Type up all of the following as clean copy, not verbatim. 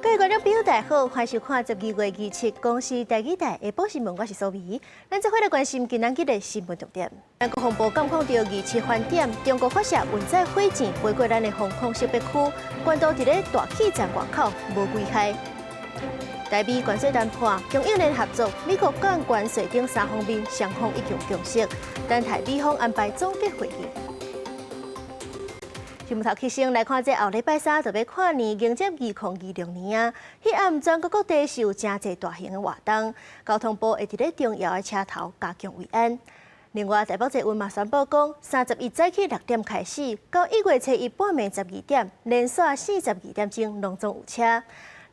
各位观众朋友，大家好，欢迎收看12月27公视第2台的报新闻，我是苏眉。咱这回来关心今仔日的新闻重点。咱国防部监控到27饭店，中国发射运载火箭飞过咱的防空识别区，关岛伫咧大气站外口无危害。台美关税谈判，中英联合作，美国港关税等3方面双方已经共识，等待美方安排总结会议。新闻头起先来看，这后礼拜三就要跨年迎接2026年啊！迄暗全国各地是有真侪大型的活动，交通部会伫咧重要的车头加强维安。另外，台北捷运嘛宣布讲，31早起6点开始，到1月初1半暝12点，连续42点钟拢总有车。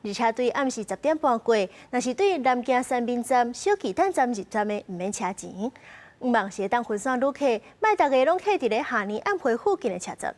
而且对暗时10点半过，若是对南京三民站、小巨蛋站入站的，毋免车钱。毋望是当分散旅客，卖大家拢客伫咧下年暗暉附近的车站。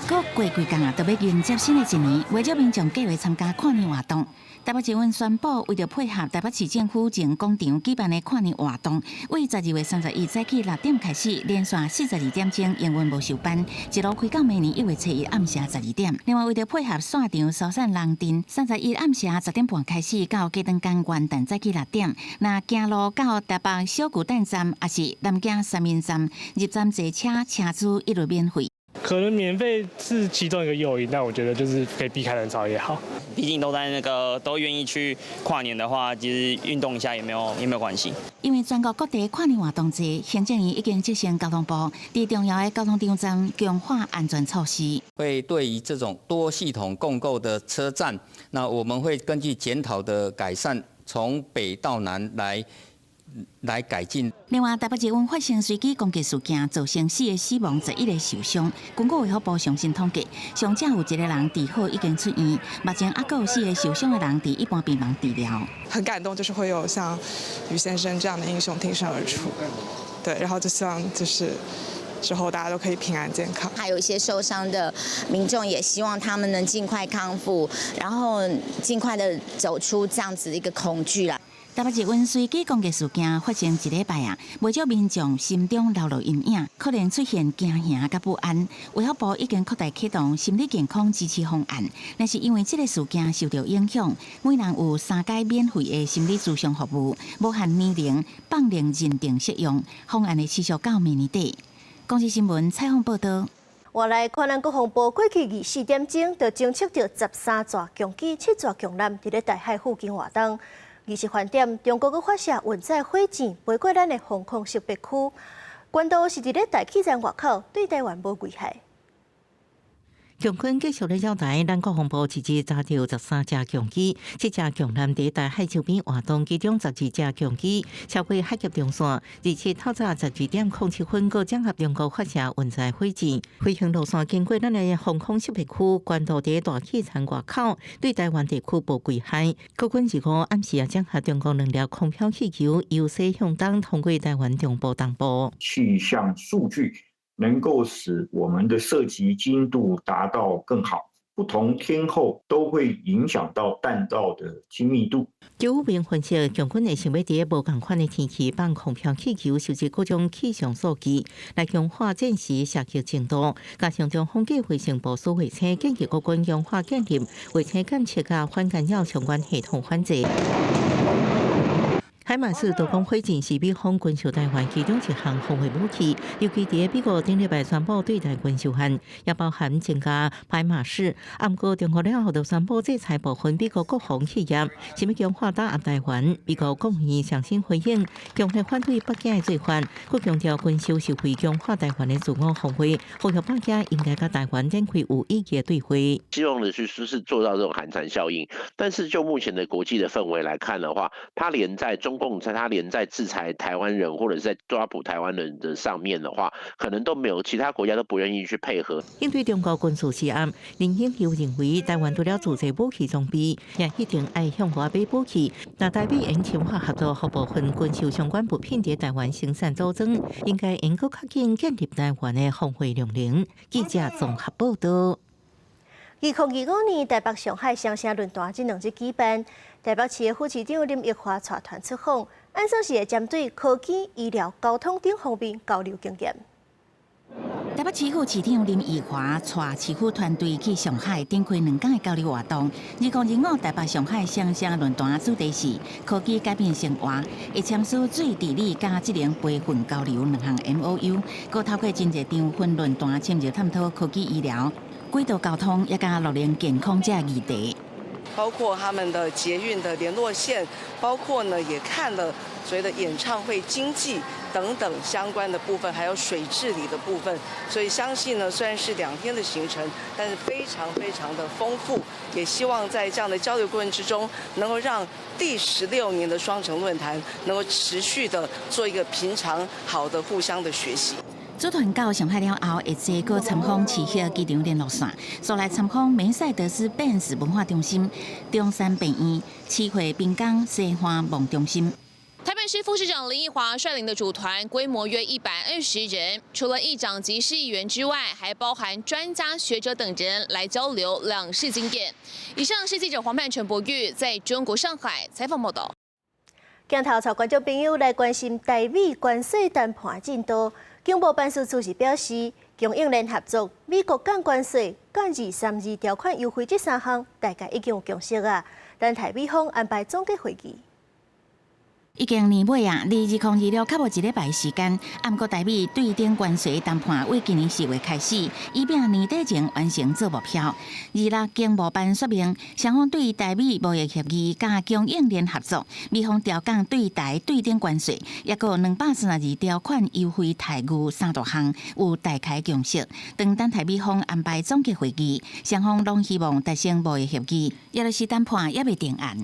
过几工啊，就要迎接新的一年，为咗民众计划参加跨年活动，台北捷运宣布，为着配合台北市政府前广场举办的跨年活动，为12月31早起6点开始，连续42点钟营运无休班，一路开到明年1月初1暗时12点。另外，为着配合线场疏散人阵，31暗时10点半开始到嘉登港元旦早起6点，那行路到台北小巨蛋站，也是南京三民站入站坐车车资一律免费。可能免费是其中一个诱因，但我觉得就是可以避开人潮也好。毕竟都在都愿意去跨年的话，其实运动一下也没有关系。因为全国各地跨年活动节，行政院已经执行交通部在重要的交通场站强化安全措施。会对于这种多系统共构的车站，那我们会根据检讨的改善，从北到南来改进。另外，台北捷运发生随机攻击事件，造成4个死亡，11个受伤。根据卫福部最新统计，伤者有1个人治好已经出院，目前还有4个受伤的人伫一般病房治疗。很感动，就是会有像于先生这样的英雄挺身而出，对，然后就希望就是之后大家都可以平安健康。还有一些受伤的民众，也希望他们能尽快康复，然后尽快的走出这样子的一个恐惧啦。台北捷运随机攻击事件发生1礼拜啊，为少民众心中留落阴影，可能出现惊吓甲不安。卫福部已经扩大启动心理健康支持方案，那是因为这个事件受到影响，每人有3节免费的心理咨询服务，无限年龄，放任认定适用。方案会持续到明年底。公视新闻采访报道。我来看咱国防部过去24点钟，就侦测到13座强机、7座强艦伫咧台海附近活动。20饭店，中国阁发射运载火箭飞过咱的防空识别区，关岛是伫咧大气站外口，对台湾无危害。强军继续咧交代，咱国防部直接查到13架强机，7架强艦伫台海周边活动，其中12架强机超过海峡中线。而且透早12点07分，个整合中国发射运载火箭飞行路线经过咱的防空识别区，关岛伫大气层外口，对台湾地区无危害。国军是讲暗时整合中国2粒空飘气球，由西向东通过台湾中部东部。气象数据能够使我们的射击精度达到更好，不同天候都会影响到弹道的精密度。就有兵分析，强军会想要伫无同款的天气放空飘气球，收集各种气象数据，来强化战时射击精度，加上将风机卫星部署卫星，建议国军强化建立卫星监测甲反干扰相关系统反制。海马斯多空火箭是美方军售台湾其中一项防卫武器，尤其伫美国顶礼拜宣布对台军售限，也包含增加海马斯。不过中国了后就宣布制裁部分美国国防企业，是要强化打压台湾。美国国务院上新回应，强烈反对北京的做法，佮强调军售是为强化台湾的自我防卫，呼吁北京应该跟台湾展开有意义的对话。希望的是做到这种寒蝉效应，但是就目前的国际的氛围来看的话，它连在中共他连在制裁台湾人或者是在抓捕台湾人的上面的话，可能都没有其他国家都不愿意去配合。应对中国军事施压，林英又认为台湾除了自制武器装备，也一定爱向外买武器。那台美应强化合作，和部分军售相关物品在台湾生产组装，应该能够较紧建立台湾的防卫量能。记者综合报道。2025年台北上海双城论坛这2日举办，台北市的副市长林奕华带团出访，按说是会针对科技、医疗、交通等方面交流经验。台北市府市长林奕华带市府团队去上海展开2天的交流活动。2025台北上海双城论坛主题是科技改变生活，会签署水地理加智能培训交流2项 MOU， 佮透过真侪场分论坛深入探讨科技医疗、轨道交通也加乐龄健康这议题。包括他们的捷运的联络线，包括呢也看了所谓的演唱会经济等等相关的部分，还有水治理的部分。所以相信呢，虽然是2天的行程，但是非常的丰富。也希望在这样的交流过程之中，能够让第16年的双城论坛能够持续的做一个平常好的互相的学习。组团到上海了后，会坐过参访启晓机场联络线，所来参访梅赛德斯奔驰文化中心、中山病院、启汇滨江西花梦中心。台北市副市长林奕华率领的主团规模约120人，除了议长及市议员之外，还包含专家学者等人来交流两市经验。以上是记者黄盼陈博玉在中国上海采访报道。镜头朝观众朋友来关心台美关税谈判进度。经贸办事处是表示，供应链合作、美国降关税、降232条款优惠这3项，大家已经有共识啊。但台美方安排总结会议。已经年尾啊，2026较无1礼拜时间。不过台美对顶关税谈判为今年4月开始，以便年底前完成做目标。26经贸办说明，双方对台美贸易协议加供应链合作，美方调降对台对顶关税，也有232条款优惠待遇3大项有大概共识。等台美方安排总结会议，双方拢希望达成贸易协议，也就是谈判也未定案。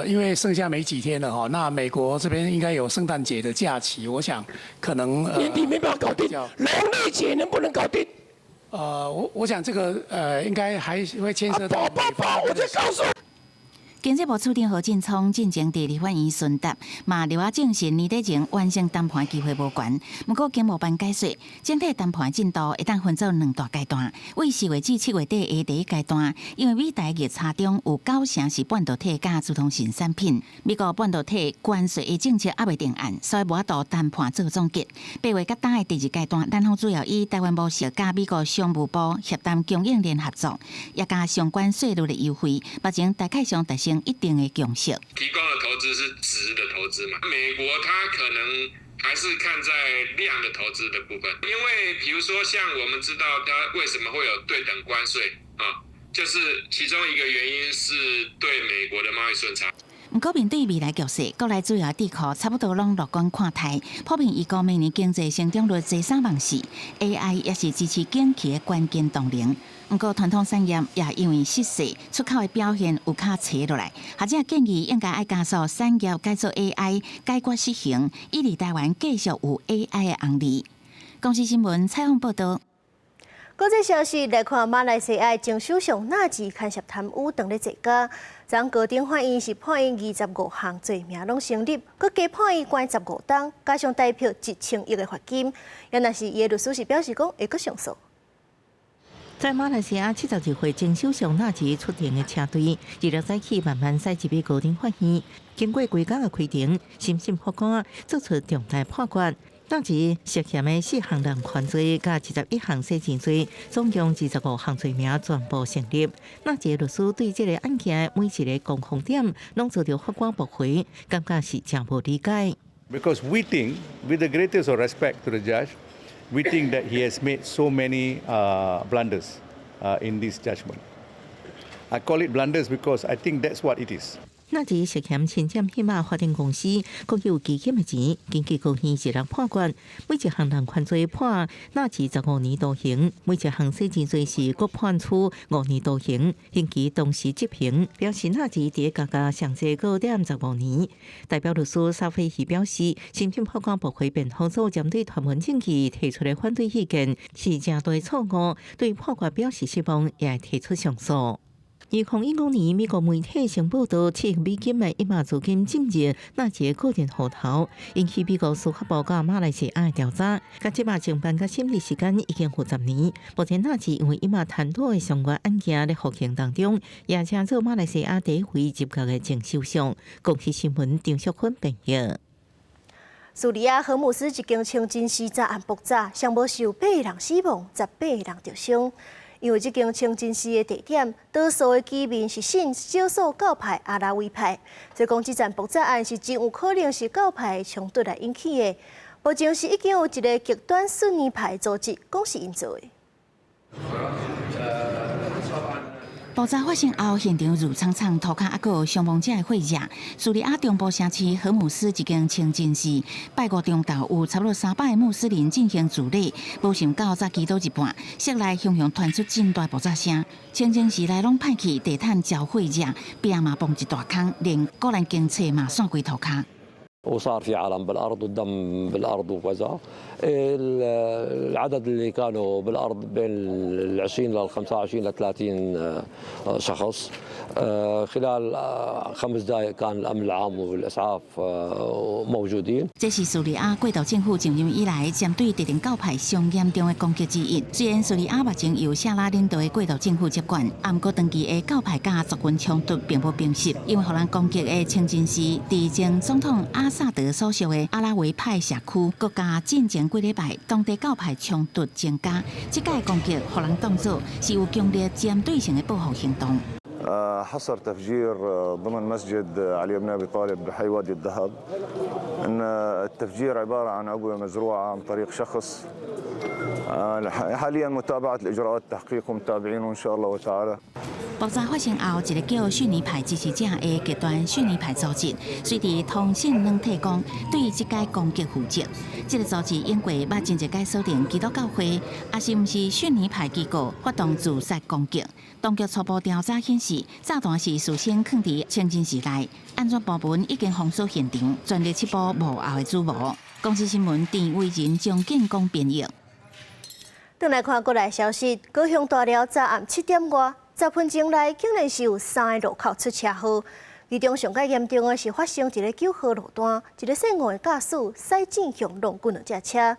因为剩下没几天了哈，那美国这边应该有圣诞节的假期，我想可能年底没办法搞定，农历节能不能搞定？我想这个应该还会牵涉到美方。我再告诉你。经济部处长何进聪进前伫立法院询答，嘛留下证实年底前完成谈判机会无悬。不过经贸办解释，整体谈判进度会当分做2大阶段，为4月至7月底的第1阶段，因为美台逆差中有9成是半导体加自动型产品，美国半导体关税的政策还未定案，所以无法度谈判做总结。8月甲10的第2阶段，咱方主要以台湾务实加美国商务部协谈供应链合作，也加相关税率的优惠，目前大概上达成一定的共识。提供的投资是值的投资嘛？美国它可能还是看在量的投资的部分，因为比如说像我们知道它为什么会有对等关税啊，就是其中一个原因是对美国的贸易顺差。不过面对未来局势，国内主要智库差不多拢乐观看待，普遍预估明年经济成长率在3万4 ，AI 也是支持景气的关键动能。不过传统产业也因为失势，出口的表现有较差落来。学者建议应该要加速产业改做 AI， 解决失衡，以利台湾继续有 AI 的红利。公司新闻采访报道。国际消息来看，马来西亚前首相纳吉牵涉贪污等咧坐监，昨高庭法院是判伊25项罪名拢成立，佮加判伊关15天，加上代票1000亿的罚金。原来是伊的律师是表示讲会佮上诉。在马来西亚72岁前首相纳吉出庭的车队，2日早起慢慢驶入高庭法院，经过规工的开庭，审讯法官作出重大判决。纳吉涉嫌的4项人权罪加21项洗钱罪，总共25项罪名全部成立。纳吉律师对这个案件每一个共同点，拢遭到法官驳回，感觉是真无理解。Because we think, with the greatest of respect to the judge, we think that he has made so many blunders in this judgment. I call it blunders because I think that's what it is. 纳吉涉嫌侵占黑马发展公司国有基金的钱，经过高院1日判决，每一项人权罪判纳吉15年徒刑，每一项洗钱罪是各判处5年徒刑，刑期同时执行。表示纳吉伫加价上济高点15年。代表律师沙菲希表示，审讯法官驳回辩护组针对传闻证据提出的反对意见是正大错误，对判决表示失望，也提出上诉。2015年，美国媒体曾报道7亿美金的一码资金进入纳吉个人户头，引起美国司法部甲马来西亚的调查。甲即码侦办甲审理时间已经10年。目前纳吉因为一码贪渎的相关案件在服刑当中，也称做马来西亚第一位入狱的前首相。公司新闻张淑芬报道。叙利亚荷姆斯一间清真寺昨暗爆炸，尚无受8个人死亡，18个人受伤。因为这间清真寺的地点，多数的居民是信少数教派阿拉维派，所以讲这场爆炸案是真有可能是教派的冲突来引起的。目前是已经有一个极端逊尼派组织讲是因做的。爆炸发生后，现场如苍苍，涂骹还有伤亡者的血迹。叙利亚中部城市荷姆斯一间清真寺，拜五中昼有差不多300个穆斯林进行主礼，无想到早祈祷一半，室内雄雄传出真大爆炸声。清真寺内拢派去地毯浇血迹，壁嘛崩一大坑，连个人警察嘛散规涂骹。وصار في علم بالارض والدم بالارض وكذا العدد اللي كانوا بالارض بين ال 20 لل 25 ل 30 شخص خلال 5 دقائق كان الامن العام والاسعاف موجودين。这是叙利亚过渡政府上任以来针对特定教派上严重的攻击之一。虽然叙利亚目前由夏拉领导的过渡政府接管，不过长期的教派甲族群冲突并不平息，因为互人攻击的清真寺，伫前总统阿萨德所属的阿拉维派社区，国家进前几礼拜当地教派冲突增加，这届攻击互人当作是有强烈针对性的报复行动。حصل تفجير ضمن مسجد علي بن ابي طالب بحي وادي الذهب ان التفجير عباره عن عبوه مزروعه عن طريق شخص حاليا متابعه الاجراءات التحقيق ومتابعينه ان شاء الله تعالى。爆炸发生后，一个叫逊尼派支持者的极端逊尼派组织，随即通信软体讲对这届攻击负责。这个组织因过捌前一届锁定基督教会，也是毋是逊尼派机构发动自杀攻击。当局初步调查显示，炸弹是事先放伫清真寺内，安全部门已经封锁现场，全力緝捕幕后的主谋。公司新闻郑伟仁、张建公编译。转来看国内消息，高雄大寮昨暗7点外，10分钟内竟然是有3个路口出车祸，其中上界严重的是发生一个9号路段，一个姓吴的驾驶驶正向弄滚2架车。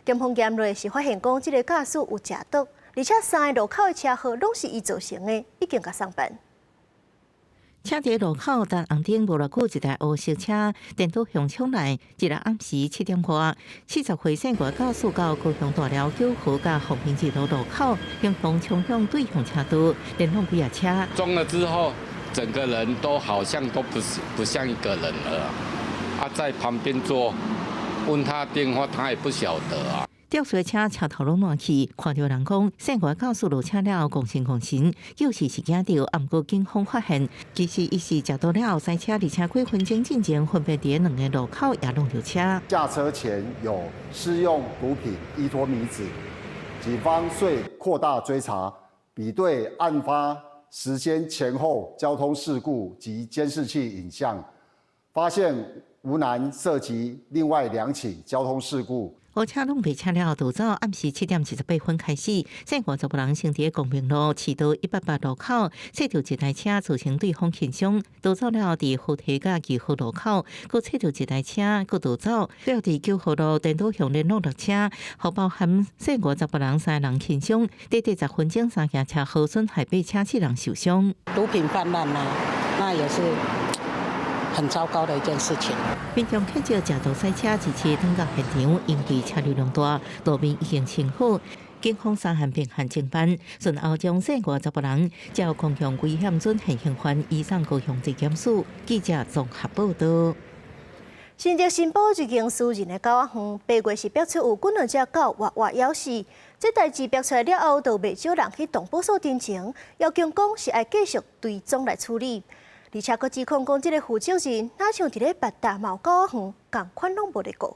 检方验落是发现讲，这个驾驶有食毒，而且3个路口的车祸拢是伊造成的，已经甲送办。车伫路口，但红灯无偌久，一台黑色车电倒向冲来。一日暗时7点外，40岁姓吴驾驶到高雄大寮9号甲和平一路路口，向东冲向对向车道，连撞几架车。撞了之后，整个人都好像都不像一个人了啊！在旁边坐，问他电话，他也不晓得啊。吊水车车头拢烂去，看到人讲，姓吴驾驶落车了，讲神，又是惊到，不过警方发现，其实伊是食到了塞车，而且几分钟进前分别伫2个路口也弄着车。驾车前有施用毒品依托米脂，警方遂扩大追查，比对案发时间前后交通事故及监视器影像，发现吴男涉及另外2起交通事故。黑车拢被车了，逃走。暗时7点28分开始，姓50人乘伫公平路市道188路口，驶到一台车造成对方轻伤，逃走了。伫河堤甲2号路口，佮驶到一台车，佮逃走。最后伫9号路电倒向联络6车，互包含姓50人3人轻伤。短短10分钟，3件车祸损害8车7人受伤。毒品泛滥啊，那也是很糟糕的一件事情。民众看到车道塞车，支持登到现场，因为车流量大，路面已经清好。警方3项并行侦办，顺后将涉50人交公共危险准现行犯移送高雄地检署。记者综合报道。新竹新埔一间私人的狗仔园，8月是爆出有几只狗活活咬死。这代志爆出来了后，就未少人去动保所进前，要求讲是爱继续追踪来处理。而且佫指控讲，这个负责人哪像伫咧八大猫狗仔园，共款拢无咧顾。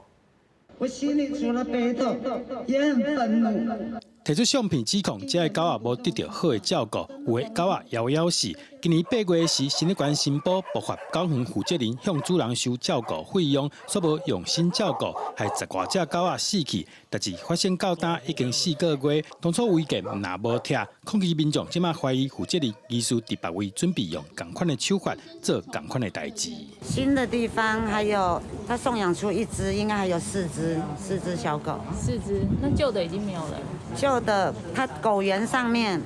我心里除了悲痛，也很愤怒。提出相片指控，这个狗仔无得到好的照顾，有的狗仔咬死。今年8月时，新竹县新埔爆发狗园负责人向主人收照顾费用，所无用心照顾，害10多只狗仔死去。但是发生狗单已经4个月，当初违建若无拆，抗议民众即马怀疑负责人疑似伫别位准备用同款的手法做同款的代志。新的地方还有他送养出1只，应该还有4只小狗。4只，那旧的已经没有了。旧的，它狗园上面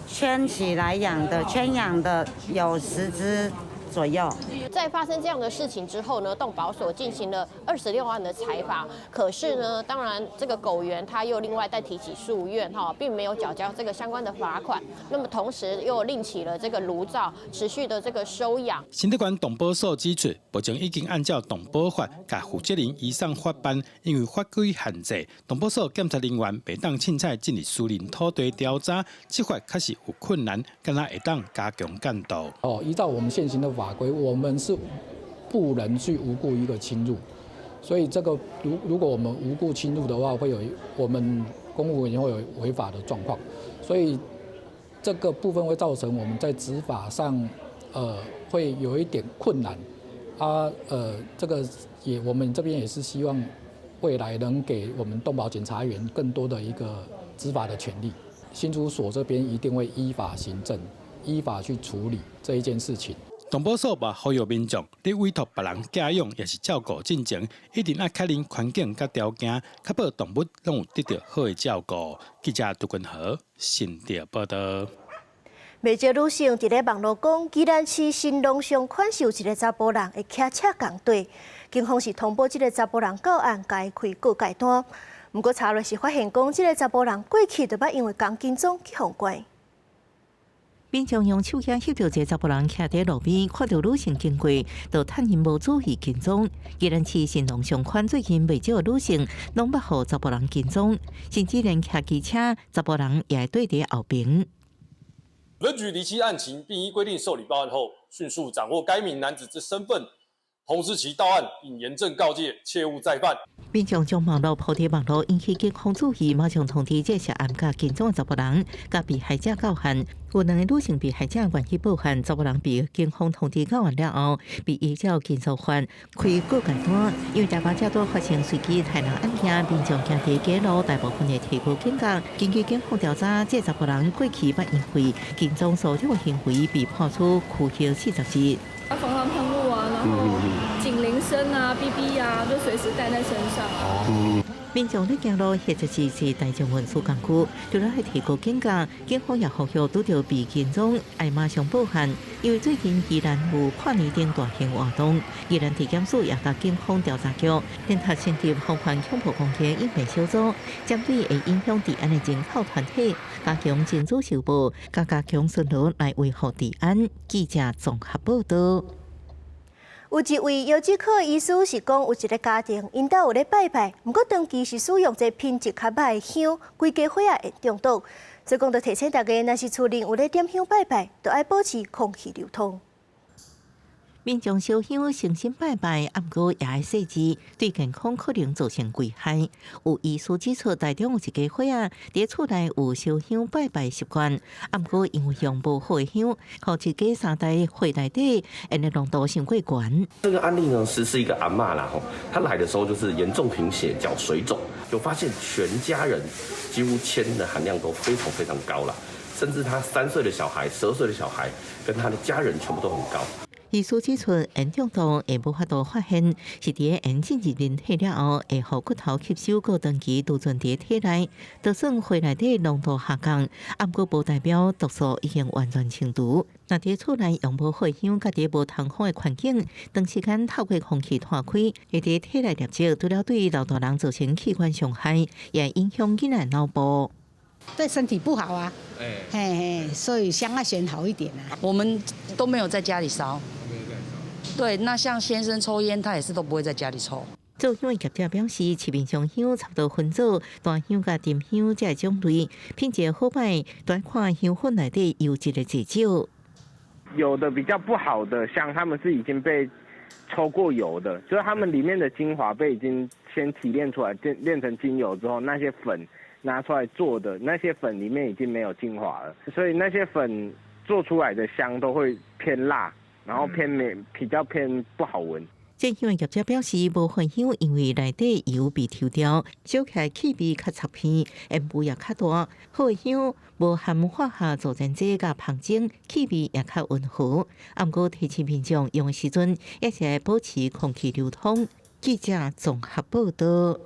圈起来养的，圈养的有10只左右。在发生这样的事情之后呢，动保所进行了26案的采访，可是呢，当然这个狗园他又另外再提起诉愿并没有缴交这个相关的罚款。那么同时又另起了这个炉灶，持续的这个收养。新德县动保所指出，目前已经按照动保法，甲负责人移送法办，因为法规限制，动保所检察人员袂当凊彩进入私人土地调查，执法确实有困难，敢若会当加强监督。依照我们现行的法规，我们是不能去无故一个侵入，所以这个如果我们无故侵入的话，会有我们公务员会有违法的状况，所以这个部分会造成我们在执法上会有一点困难这个我们这边也是希望未来能给我们动保检察员更多的一个执法的权利。新竹所这边一定会依法行政，依法去处理这一件事情。动保所嘛呼吁民众，你委托别人家养也是照顾进前，一定要确认环境甲条件，确保动物拢有得到好的照顾。记者杜君豪，新竹报道。未少女性伫咧网络讲，宜兰市新隆上款是有一个查甫人会骑车共队，警方是通报这个查甫人到案，甲伊开告解单。不过查落是发现讲，这个查甫人过去就捌因为钢筋总去封关。民众用手机翕到一个查甫人徛伫路边，看到女性经过，就趁因无注意跟踪。宜兰市新隆上款最近未少女性拢捌互查甫人跟踪，甚至连骑机车，查甫人也会对伫后边。分局厘清案情，并依规定受理报案后，迅速掌握该名男子之身份，通知其到案，并严正告诫，切勿再犯。民众将网络铺伫网络，引起警方注意，马上通知这涉案甲跟踪的查甫人，甲被害者到案。有2个女性被害者愿意报案，查甫人被警方通知到案了后，被依照建造法开告解单。因为大把遮多发生随机害人案件，民众行伫街路，大部分的提高警觉。根据警方调查，这查甫人过去捌因为跟踪骚扰行为被判处拘役40日。防狼喷雾啊，然后警铃声啊、BB 啊，就随时带在身上。民众在行路或者是大众运输工具，除了系提高警觉，警方也呼吁拄到被跟踪，要马上报案。因为最近宜兰有跨年顶大型活动，宜兰地检署也甲警方调查局联合成立防范恐怖攻击应变小组，针对会影响治安的人口团体，加强侦查收捕，加强巡逻来维护治安。记者综合报道。有一位药剂科医师是讲，有一个家庭因兜有咧拜拜，不过长期是使用这品质较歹的香，规家伙会中毒。所以讲，就提醒大家，若是厝邻有咧点香拜拜，就要保持空气流通。民众烧香诚心拜拜，啊，不过也爱细致，对健康可能造成危害。有医师指出，台中有一家伙伫厝内有烧香拜拜习惯，啊，不过因为用无好的香，互一家3代火内底，因的浓度伤过悬。这个案例呢，是一个阿嬷啦，她来的时候就是严重贫血、脚水肿，就发现全家人几乎铅的含量都非常非常高了，甚至她3岁的小孩、12岁的小孩跟她的家人全部都很高。医师指出，烟中毒会无法度发现，是伫烟进入人体了后，会互骨头吸收过长期储存伫体内，就算血内底浓度下降，啊，不过无代表毒素已经完全清除。若伫厝内用无好香，甲伫无通风的环境，长时间透过空气拖开，会伫体内累积，除了对老大人造成器官伤害，也影响囡仔脑部。对身体不好啊，所以香要选好一点啊。我们都没有在家里烧，对，那像先生抽烟，他也是都不会在家里抽。做香的业者表示，市面上香差不多分组，大香甲沉香这种类，品质好歹，单看香粉内底油脂的多少。有的比较不好的香，他们是已经被抽过油的，就是他们里面的精华被已经先提炼出来，炼成精油之后，那些粉拿出来做的那些粉里面已经没有精华了，所以那些粉做出来的香都会偏辣，然后比较偏不好闻。正香的业者表示，无混香因为内底油被抽掉，烧起来气味较臭片，烟雾也较大。好的香无含化学助燃剂甲香精，气味也较温和。啊，不过提醒民众用的时阵，也是要保持空气流通。记者综合报道。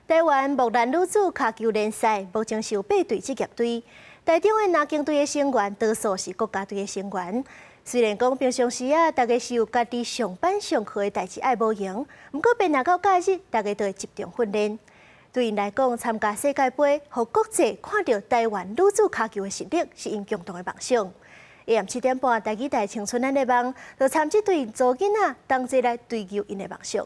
台湾木兰女子卡球联赛目前是有8队职业队，台中的南京队的成员多数是国家队的成员。虽然讲平常时大家是有家己上班上课的代志爱无闲，不过平日到假日，大家都会集中训练。对因来讲，参加世界杯，互国际看到台湾女子骹球的实力，是因共同的梦想。下午7点半，台记台青春咱的梦，就参这对组囡仔同齐来追求因的梦想。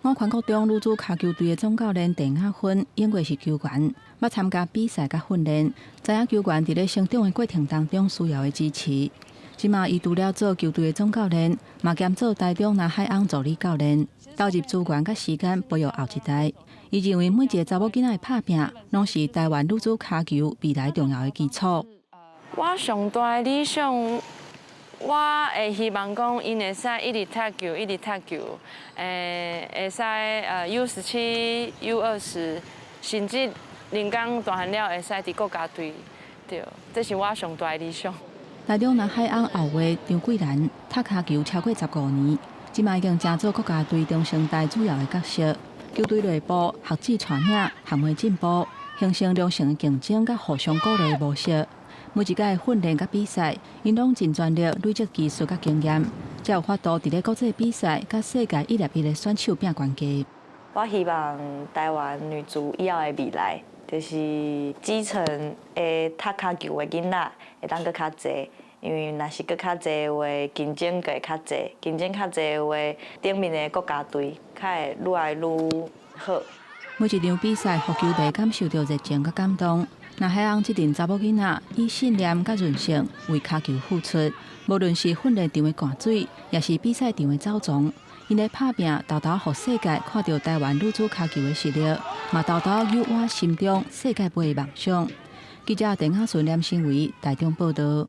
我全国中女子骹球队的总教练郑雅芬，因为是球员，要参加比赛甲训练，知影球员伫咧成长的过程当中需要的支持。即马伊除了做球队的总教练，嘛兼做台中南海翁助理教练，投入资源甲时间培育后一代。伊认为每一个查某囡仔的拍拼，拢是台湾女子骹球未来重要的基础。我上大的理想。我会希望讲，因会使一直踢球，一直踢球，会使U17、U20，甚至人工大汉了会使伫国家队，对，这是我上大的理想。台中南海翁后卫张桂兰踢骹球超过15年，即卖已经成做国家队中生代主要的角色。球队内部学子传领，行为进步，形成良性的竞争甲互相鼓励的模式。每一届训练甲比赛，因拢尽全力累积技术甲经验，才有法度伫咧国际比赛甲世界101的选手拼关键。我希望台湾女足以后的未来，就是基层的踢骹球的囡仔会当搁较侪，因为若是搁较侪的话，竞争会较侪，竞争较侪的话，顶面的国家队较会愈来愈好。每一场比赛，互球迷感受到热情甲感动。南海翁这阵查某囡仔以信念甲韧性为骹球付出，无论是训练场的汗水，也是比赛场的走状，因的拍拼豆豆互世界看到台湾女子骹球的实力，嘛豆豆有我心中世界杯的梦想。记者陈雅顺、连新维台中报道。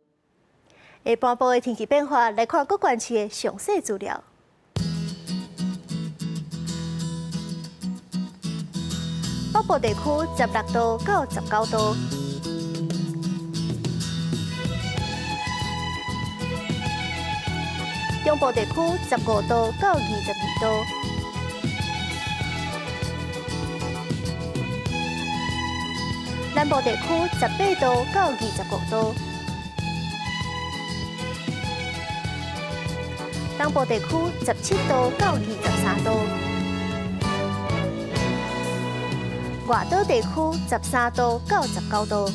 下半部的天气变化，来看各县市的详细资料。北部地区16度到19度，中部地区15度到22度，南部地区18度到25度，东部地区17度到23度。外岛地区13度到19度。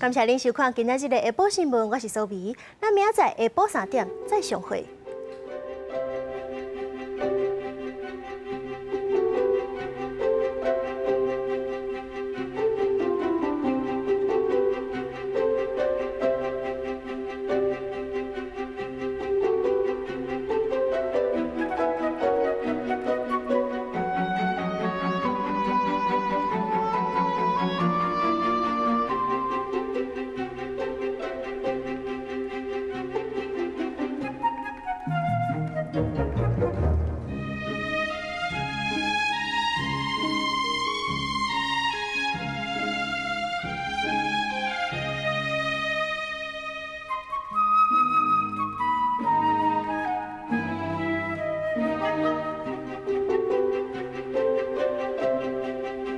感谢您收看今仔日的下晡新闻，我是苏眉，咱明仔载下晡3点再相会。Thank you.